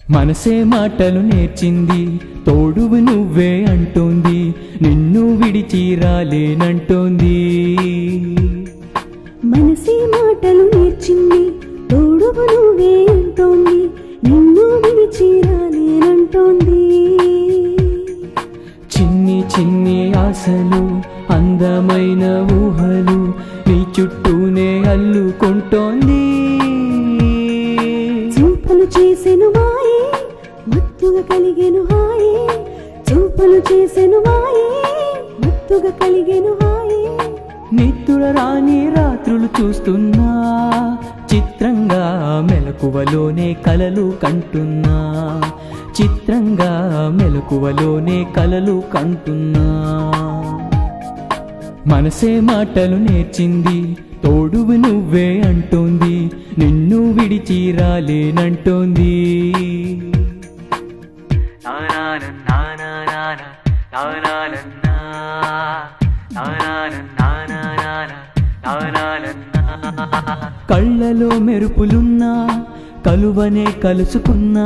మనసే మాటలు నేర్చింది తోడువు నువ్వే అంటోంది నిన్ను విడిచి రాలేనంటోంది మనసే మాటలు నేర్చింది తోడువు నువ్వే అంటోంది నిన్ను విడిచి రాలేనంటోంది చిన్ని చిన్ని ఆశలు అందమైన ఊహలు నీ చుట్టూనే అల్లుకుంటోంది చూపులు చేసెను మాయే మత్తుగా కలిగెను హాయే చూపులు చేసెను మాయే మత్తుగా కలిగెను హాయే నిద్ర రాని రాత్రులు చూస్తున్నా చిత్రంగా మెలకువలోనే కలలు కంటున్నా చిత్రంగా మెలకువలోనే కలలు కంటున్నా మనసే మాటలు నేర్చింది తోడువు నువ్వే అంటోంది నిన్ను విడిచి రాలేనంటోంది కళ్ళలో మెరుపులున్నా కలువనే కలుసుకున్నా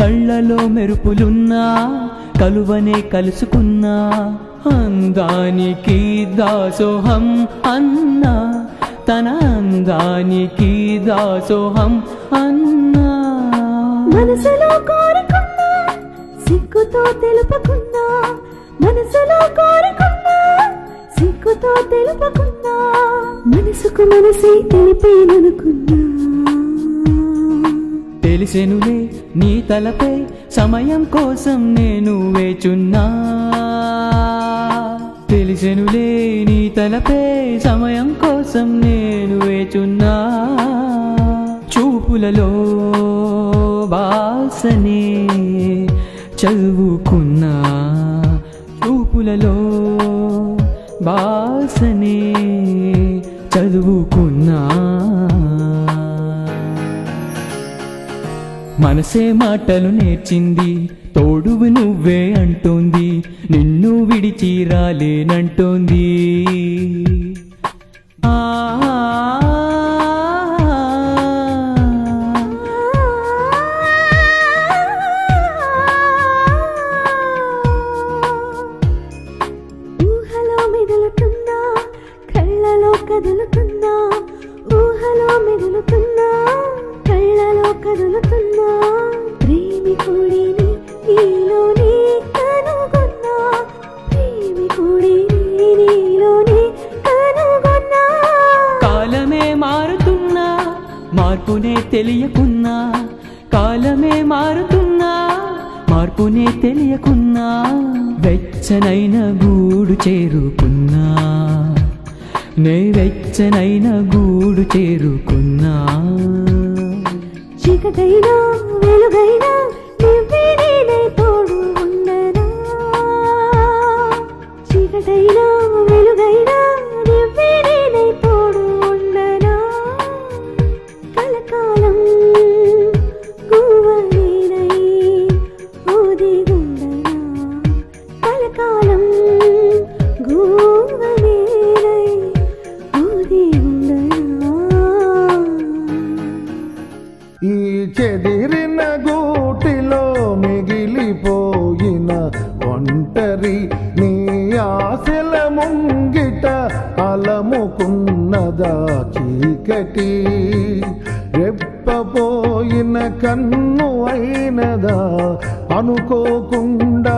కళ్ళలో మెరుపులున్నా కలువనే కలుసుకున్నా అందానికి దాసోహం అన్నా తన అందానికి దాసోహం అన్నా మనసులో కోరుకున్నా సిగ్గుతో తెలుపుకున్నా మనసులో కోరుకున్నా సిగ్గుతో తెలుపుకున్నా మనసుకు మనసే తెలిపేననుకున్నా తెలిసెనులే నీ తలపై సమయం కోసం నేను వేచున్నా తెలిసెనులే నీ తలపై సమయం కోసం నేను వేచున్నా చూపులలో వాసనే చదువుకున్నా చూపులలో వాసనే చదువుకున్నా మనసే మాటలు నేర్చింది తోడువు నువ్వే అంటోంది నిన్ను విడిచి రాలేనంటోంది ఊహలో మెదులుతున్నా కళ్ళలో కదులుతున్నా ఊహలో మెదులుతున్నా కళ్ళలో కదులుతున్నా ప్రేమికుడిని నీలోనే కనుగొన్నా ప్రేమికుడిని నీలోనే కనుగొన్నా కాలమే మారుతున్నా మార్పునే తెలియకున్నా కాలమే మారుతున్నా మార్పునే తెలియకున్నా వెచ్చనైన గూడు చేరుకున్నా నే వెచ్చనైన గూడు చేరుకున్నా చీకటైనా వెలుగైనా నువ్వే నేనే తోడు ఉండనా చీకటైనా వెలుగైనా నువ్వే నేనే తోడు ఉండనా కలకాలం గువ్వనేనై ఊదిగుండనా కలకాలం గువ్వనేనై ఊదిగుండనా ఈ చెదిరిన గూటిలో మిగిలిపోయిన ఒంటరి నీ ఆశల ముంగిట అలముకున్నదా చీకటి రెప్పపోయిన కన్ను అయినదా అనుకోకుండా